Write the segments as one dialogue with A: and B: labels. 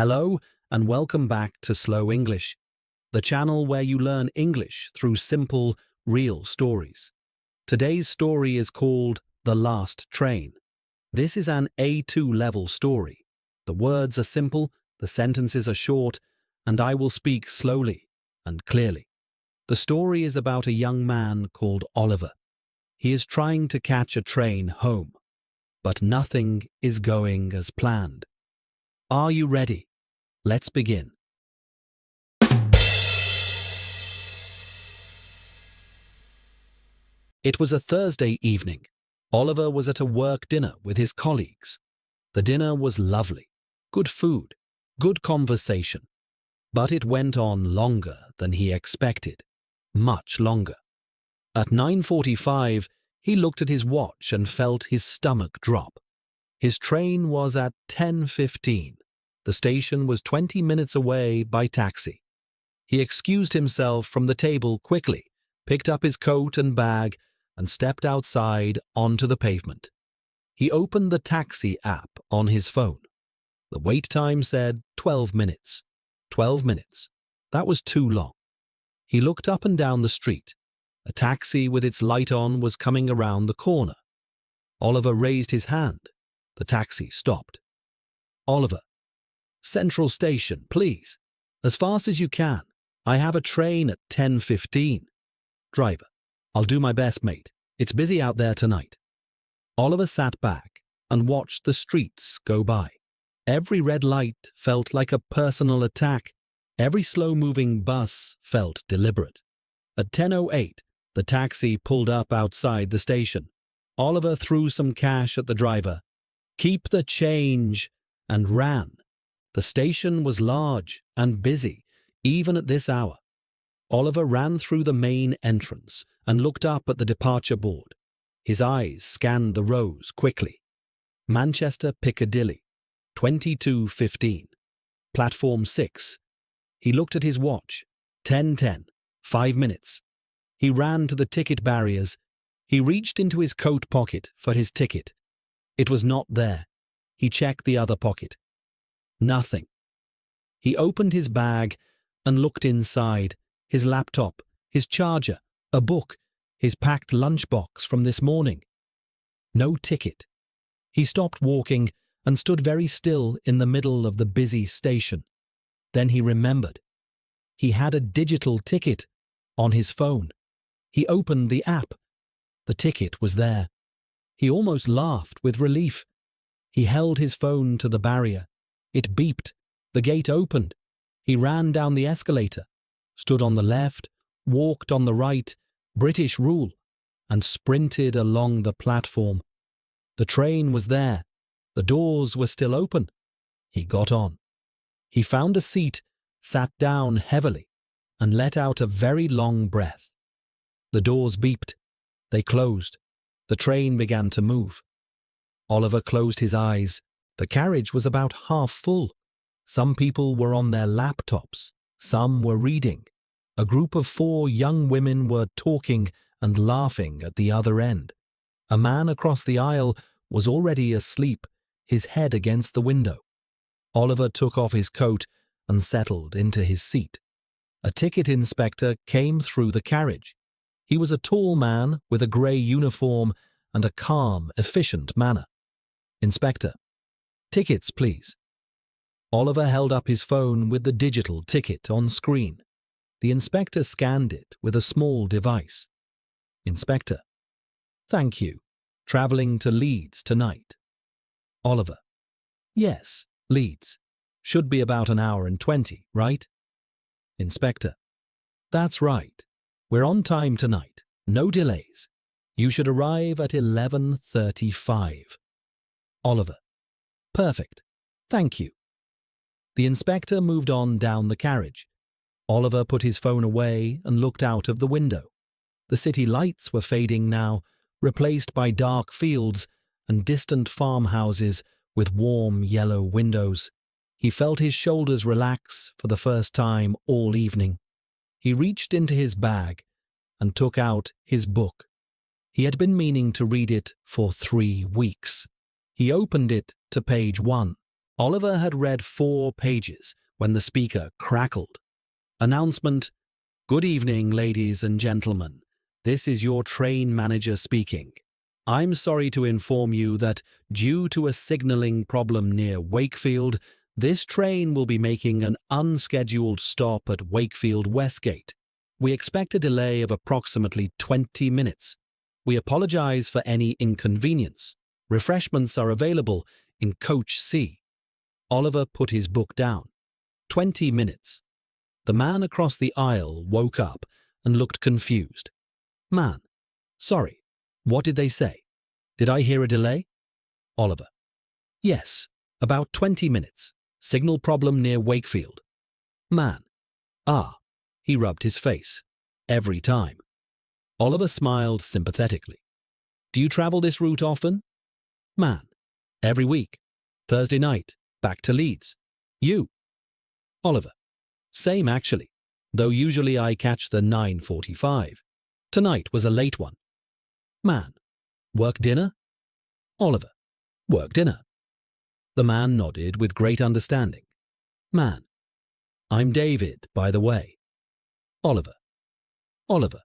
A: Hello and welcome back to Slow English, the channel where you learn English through simple, real stories. Today's story is called The Last Train. This is an A2 level story. The words are simple, the sentences are short, and I will speak slowly and clearly. The story is about a young man called Oliver. He is trying to catch a train home, but nothing is going as planned. Are you ready? Let's begin. It was a Thursday evening. Oliver was at a work dinner with his colleagues. The dinner was lovely. Good food, good conversation. But it went on longer than he expected. Much longer. At 9:45, he looked at his watch and felt his stomach drop. His train was at 10:15. The station was 20 minutes away by taxi. He excused himself from the table quickly, picked up his coat and bag, and stepped outside onto the pavement. He opened the taxi app on his phone. The wait time said 12 minutes. 12 minutes. That was too long. He looked up and down the street. A taxi with its light on was coming around the corner. Oliver raised his hand. The taxi stopped. Oliver. Central Station, please. As fast as you can. I have a train at 10:15. Driver. I'll do my best, mate. It's busy out there tonight. Oliver sat back and watched the streets go by. Every red light felt like a personal attack. Every slow-moving bus felt deliberate. At 10:08, the taxi pulled up outside the station. Oliver threw some cash at the driver. Keep the change, and ran. The station was large and busy, even at this hour. Oliver ran through the main entrance and looked up at the departure board. His eyes scanned the rows quickly. Manchester Piccadilly, 22:15. Platform 6. He looked at his watch. 10:10. 5 minutes. He ran to the ticket barriers. He reached into his coat pocket for his ticket. It was not there. He checked the other pocket. Nothing. He opened his bag and looked inside. His laptop, his charger, a book, his packed lunchbox from this morning. No ticket. He stopped walking and stood very still in the middle of the busy station. Then he remembered. He had a digital ticket on his phone. He opened the app. The ticket was there. He almost laughed with relief. He held his phone to the barrier. It beeped. The gate opened. He ran down the escalator, stood on the left, walked on the right, British rule, and sprinted along the platform. The train was there. The doors were still open. He got on. He found a seat, sat down heavily, and let out a very long breath. The doors beeped. They closed. The train began to move. Oliver closed his eyes. The carriage was about half full. Some people were on their laptops. Some were reading. A group of 4 young women were talking and laughing at the other end. A man across the aisle was already asleep, his head against the window. Oliver took off his coat and settled into his seat. A ticket inspector came through the carriage. He was a tall man with a grey uniform and a calm, efficient manner. Inspector. Tickets, please. Oliver held up his phone with the digital ticket on screen. The inspector scanned it with a small device. Inspector. Thank you. Travelling to Leeds tonight. Oliver. Yes, Leeds. Should be about an hour and 20, right? Inspector. That's right. We're on time tonight. No delays. You should arrive at 11:35. Oliver. Perfect. Thank you. The inspector moved on down the carriage. Oliver put his phone away and looked out of the window. The city lights were fading now, replaced by dark fields and distant farmhouses with warm yellow windows. He felt his shoulders relax for the first time all evening. He reached into his bag and took out his book. He had been meaning to read it for 3 weeks. He opened it to page 1. Oliver had read 4 pages when the speaker crackled. Announcement: "Good evening, ladies and gentlemen. This is your train manager speaking. I'm sorry to inform you that, due to a signaling problem near Wakefield, this train will be making an unscheduled stop at Wakefield Westgate. We expect a delay of approximately 20 minutes. We apologize for any inconvenience. Refreshments are available in Coach C." Oliver put his book down. 20 minutes. The man across the aisle woke up and looked confused. "Man, sorry, what did they say? Did I hear a delay?" Oliver: "Yes, about 20 minutes. Signal problem near Wakefield." Man: "Ah." He rubbed his face. "Every time." Oliver smiled sympathetically. "Do you travel this route often?" Man: "Every week. Thursday night, back to Leeds. You?" Oliver: "Same actually, though usually I catch the 9:45. Tonight was a late one." Man: "Work dinner?" Oliver: "Work dinner." The man nodded with great understanding. Man: "I'm David, by the way." Oliver: "Oliver,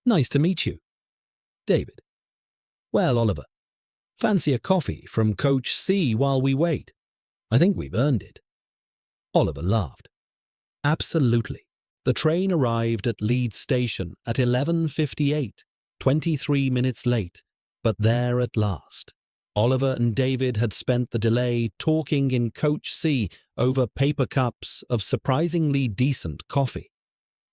A: nice to meet you." David: "Well, Oliver, fancy a coffee from Coach C while we wait? I think we've earned it." Oliver laughed. Absolutely. The train arrived at Leeds Station at 11:58, 23 minutes late, but there at last. Oliver and David had spent the delay talking in Coach C over paper cups of surprisingly decent coffee.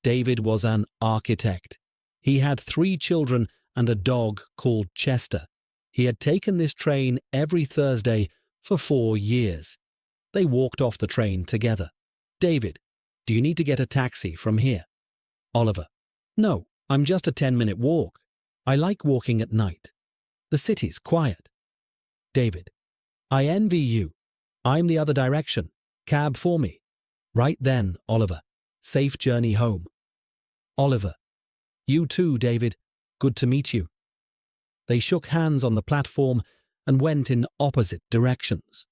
A: David was an architect. He had 3 children and a dog called Chester. He had taken this train every Thursday for 4 years. They walked off the train together. David: "Do you need to get a taxi from here?" Oliver: "No, I'm just a 10-minute walk. I like walking at night. The city's quiet." David: "I envy you. I'm the other direction. Cab for me." "Right then, Oliver. Safe journey home." Oliver: "You too, David. Good to meet you." They shook hands on the platform and went in opposite directions.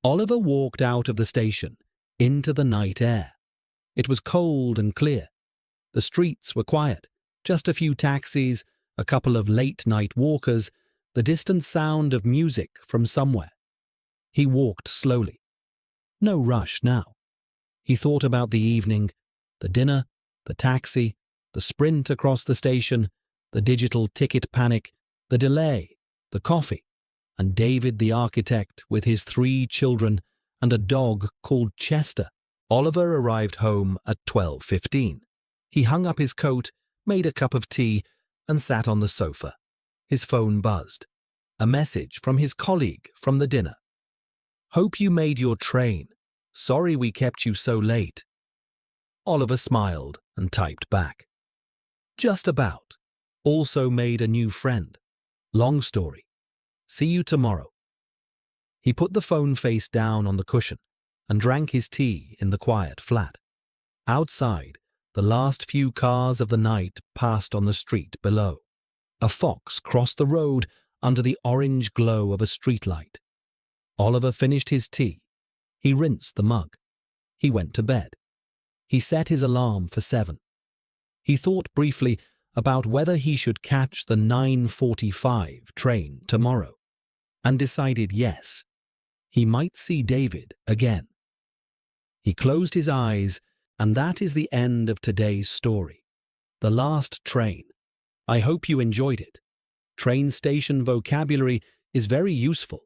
A: Oliver walked out of the station into the night air. It was cold and clear. The streets were quiet, just a few taxis, a couple of late-night walkers, the distant sound of music from somewhere. He walked slowly. No rush now. He thought about the evening, the dinner, the taxi, the sprint across the station, the digital ticket panic, the delay, the coffee, and David the architect with his 3 children and a dog called Chester. Oliver arrived home at 12:15. He hung up his coat, made a cup of tea, and sat on the sofa. His phone buzzed. A message from his colleague from the dinner. "Hope you made your train. Sorry we kept you so late." Oliver smiled and typed back. "Just about. Also made a new friend. Long story. See you tomorrow." He put the phone face down on the cushion and drank his tea in the quiet flat. Outside, the last few cars of the night passed on the street below. A fox crossed the road under the orange glow of a streetlight. Oliver finished his tea. He rinsed the mug. He went to bed. He set his alarm for 7. He thought briefly about whether he should catch the 9:45 train tomorrow, and decided yes, he might see David again. He closed his eyes, and that is the end of today's story. The Last Train. I hope you enjoyed it. Train station vocabulary is very useful.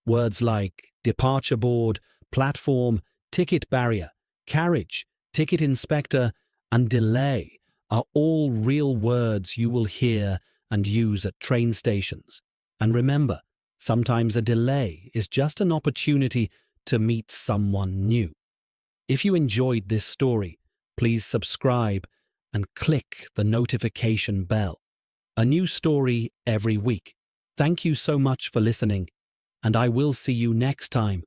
A: Words like departure board, platform, ticket barrier, carriage, ticket inspector, and delay are all real words you will hear and use at train stations. And remember, sometimes a delay is just an opportunity to meet someone new. If you enjoyed this story, please subscribe and click the notification bell. A new story every week. Thank you so much for listening, and I will see you next time